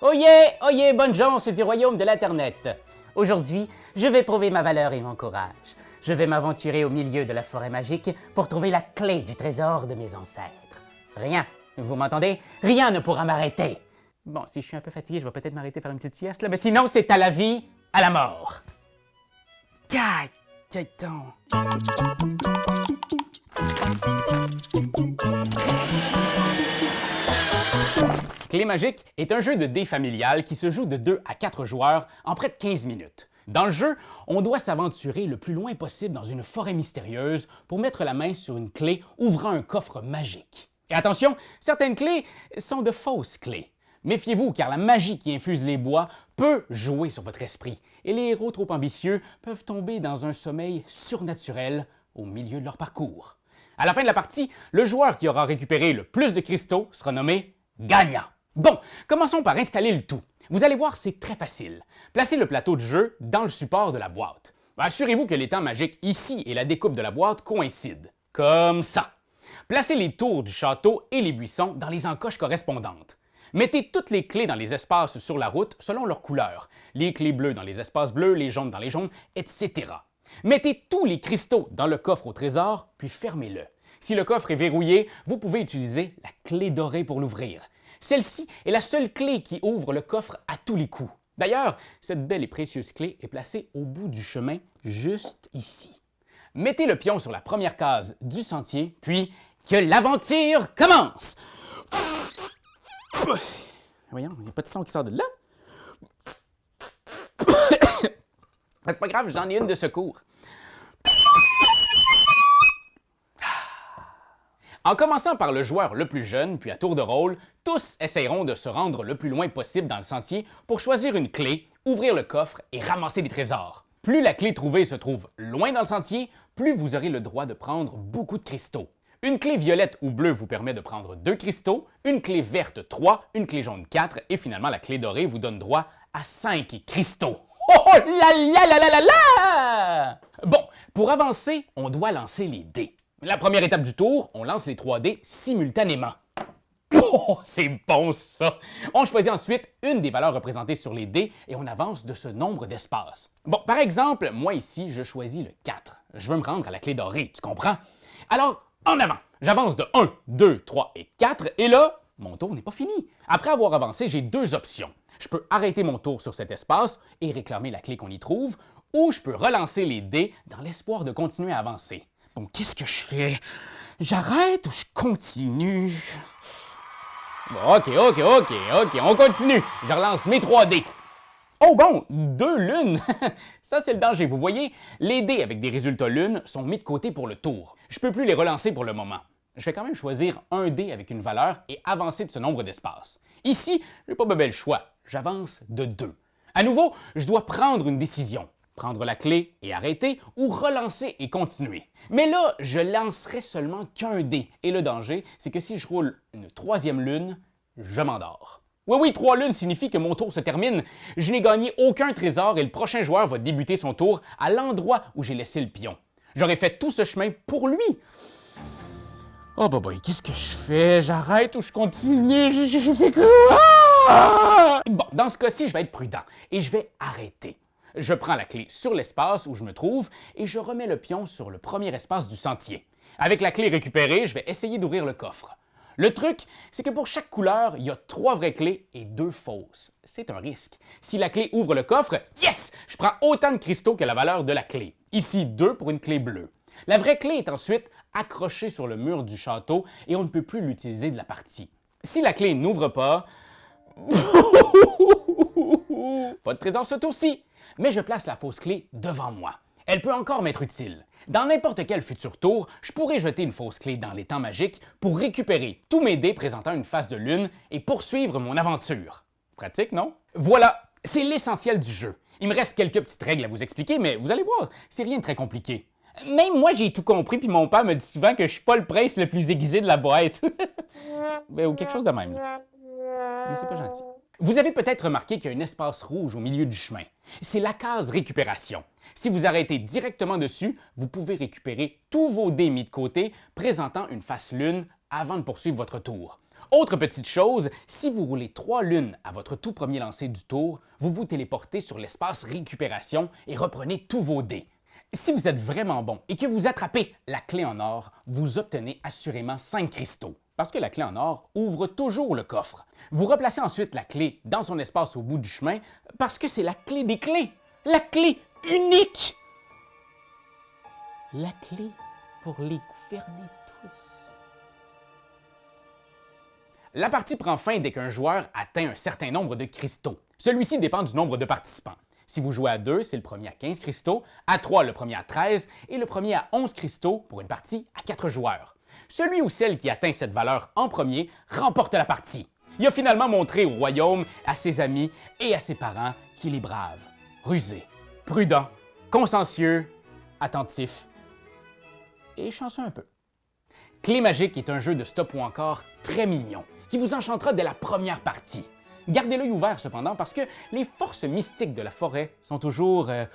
Oyez, bonne chance du royaume de l'Internet. Aujourd'hui, je vais prouver ma valeur et mon courage. Je vais m'aventurer au milieu de la forêt magique pour trouver la clé du trésor de mes ancêtres. Rien, vous m'entendez? Rien ne pourra m'arrêter. Bon, si je suis un peu fatigué, je vais peut-être m'arrêter faire une petite sieste, là, mais sinon, c'est à la vie, à la mort. Clé magique est un jeu de dés familial qui se joue de 2 à 4 joueurs en près de 15 minutes. Dans le jeu, on doit s'aventurer le plus loin possible dans une forêt mystérieuse pour mettre la main sur une clé ouvrant un coffre magique. Et attention, certaines clés sont de fausses clés. Méfiez-vous car la magie qui infuse les bois peut jouer sur votre esprit et les héros trop ambitieux peuvent tomber dans un sommeil surnaturel au milieu de leur parcours. À la fin de la partie, le joueur qui aura récupéré le plus de cristaux sera nommé gagnant. Bon, commençons par installer le tout. Vous allez voir, c'est très facile. Placez le plateau de jeu dans le support de la boîte. Assurez-vous que l'étang magique ici et la découpe de la boîte coïncident. Comme ça. Placez les tours du château et les buissons dans les encoches correspondantes. Mettez toutes les clés dans les espaces sur la route selon leur couleur. Les clés bleues dans les espaces bleus, les jaunes dans les jaunes, etc. Mettez tous les cristaux dans le coffre au trésor, puis fermez-le. Si le coffre est verrouillé, vous pouvez utiliser la clé dorée pour l'ouvrir. Celle-ci est la seule clé qui ouvre le coffre à tous les coups. D'ailleurs, cette belle et précieuse clé est placée au bout du chemin, juste ici. Mettez le pion sur la première case du sentier, puis que l'aventure commence! Voyons, il n'y a pas de son qui sort de là. C'est pas grave, j'en ai une de secours. En commençant par le joueur le plus jeune, puis à tour de rôle, tous essayeront de se rendre le plus loin possible dans le sentier pour choisir une clé, ouvrir le coffre et ramasser des trésors. Plus la clé trouvée se trouve loin dans le sentier, plus vous aurez le droit de prendre beaucoup de cristaux. Une clé violette ou bleue vous permet de prendre 2 cristaux, une clé verte 3, une clé jaune 4 et finalement la clé dorée vous donne droit à 5 cristaux. Oh là là là là là là! Bon, pour avancer, on doit lancer les dés. La première étape du tour, on lance les 3 dés simultanément. Oh, c'est bon ça! On choisit ensuite une des valeurs représentées sur les dés et on avance de ce nombre d'espaces. Bon, par exemple, moi ici, je choisis le 4. Je veux me rendre à la clé dorée, tu comprends? Alors, en avant! J'avance de 1, 2, 3 et 4 et là, mon tour n'est pas fini. Après avoir avancé, j'ai 2 options. Je peux arrêter mon tour sur cet espace et réclamer la clé qu'on y trouve, ou je peux relancer les dés dans l'espoir de continuer à avancer. Bon, qu'est-ce que je fais? J'arrête ou je continue? Bon, OK, on continue. Je relance mes 3 dés. Oh bon, 2 lunes! Ça, c'est le danger. Vous voyez, les dés avec des résultats lunes sont mis de côté pour le tour. Je ne peux plus les relancer pour le moment. Je vais quand même choisir un dé avec une valeur et avancer de ce nombre d'espaces. Ici, je n'ai pas de bel choix. J'avance de 2. À nouveau, je dois prendre une décision. Prendre la clé et arrêter ou relancer et continuer. Mais là, je lancerai seulement qu'un dé. Et le danger, c'est que si je roule une 3e lune, je m'endors. Oui, 3 lunes signifie que mon tour se termine. Je n'ai gagné aucun trésor et le prochain joueur va débuter son tour à l'endroit où j'ai laissé le pion. J'aurais fait tout ce chemin pour lui. Oh boy, qu'est-ce que je fais? J'arrête ou je continue? Je fais quoi? Bon, dans ce cas-ci, je vais être prudent et je vais arrêter. Je prends la clé sur l'espace où je me trouve et je remets le pion sur le premier espace du sentier. Avec la clé récupérée, je vais essayer d'ouvrir le coffre. Le truc, c'est que pour chaque couleur, il y a 3 vraies clés et 2 fausses. C'est un risque. Si la clé ouvre le coffre, yes! Je prends autant de cristaux que la valeur de la clé. Ici, 2 pour une clé bleue. La vraie clé est ensuite accrochée sur le mur du château et on ne peut plus l'utiliser de la partie. Si la clé n'ouvre pas... Pas de trésor ce tour-ci! Mais je place la fausse clé devant moi. Elle peut encore m'être utile. Dans n'importe quel futur tour, je pourrais jeter une fausse clé dans l'étang magique pour récupérer tous mes dés présentant une face de lune et poursuivre mon aventure. Pratique, non? Voilà, c'est l'essentiel du jeu. Il me reste quelques petites règles à vous expliquer, mais vous allez voir, c'est rien de très compliqué. Même moi, j'ai tout compris, puis mon père me dit souvent que je suis pas le prince le plus aiguisé de la boîte. Ou quelque chose de même. Là. Mais c'est pas gentil. Vous avez peut-être remarqué qu'il y a un espace rouge au milieu du chemin. C'est la case récupération. Si vous arrêtez directement dessus, vous pouvez récupérer tous vos dés mis de côté présentant une face lune avant de poursuivre votre tour. Autre petite chose, si vous roulez 3 lunes à votre tout premier lancer du tour, vous vous téléportez sur l'espace récupération et reprenez tous vos dés. Si vous êtes vraiment bon et que vous attrapez la clé en or, vous obtenez assurément 5 cristaux, parce que la clé en or ouvre toujours le coffre. Vous replacez ensuite la clé dans son espace au bout du chemin, parce que c'est la clé des clés, la clé unique! La clé pour les gouverner tous. La partie prend fin dès qu'un joueur atteint un certain nombre de cristaux. Celui-ci dépend du nombre de participants. Si vous jouez à 2, c'est le premier à 15 cristaux, à 3, le premier à 13 et le premier à 11 cristaux pour une partie à 4 joueurs. Celui ou celle qui atteint cette valeur en premier remporte la partie. Il a finalement montré au royaume, à ses amis et à ses parents qu'il est brave, rusé, prudent, consciencieux, attentif et chanceux un peu. Clé magique est un jeu de stop ou encore très mignon, qui vous enchantera dès la première partie. Gardez l'œil ouvert cependant parce que les forces mystiques de la forêt sont toujours à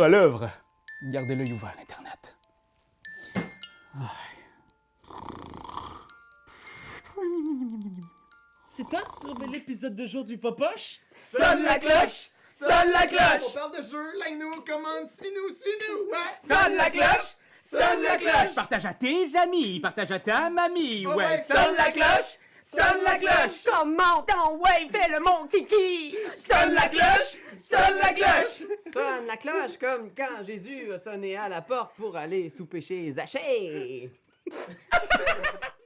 l'œuvre. Gardez l'œil ouvert, Internet. C'est toi de trouver l'épisode de jour du Popoche? Sonne la cloche! Sonne la cloche! On parle de jeu, like-nous, commande, suis-nous, suis-nous! Ouais. Sonne la cloche! Sonne la cloche! Partage à tes amis, partage à ta mamie, Oh ouais, Sonne la cloche! Sonne la cloche! Commente en wave, fais le mon titi! Sonne la cloche! Sonne la cloche! Sonne la cloche comme quand Jésus a sonné à la porte pour aller souper chez Zachée.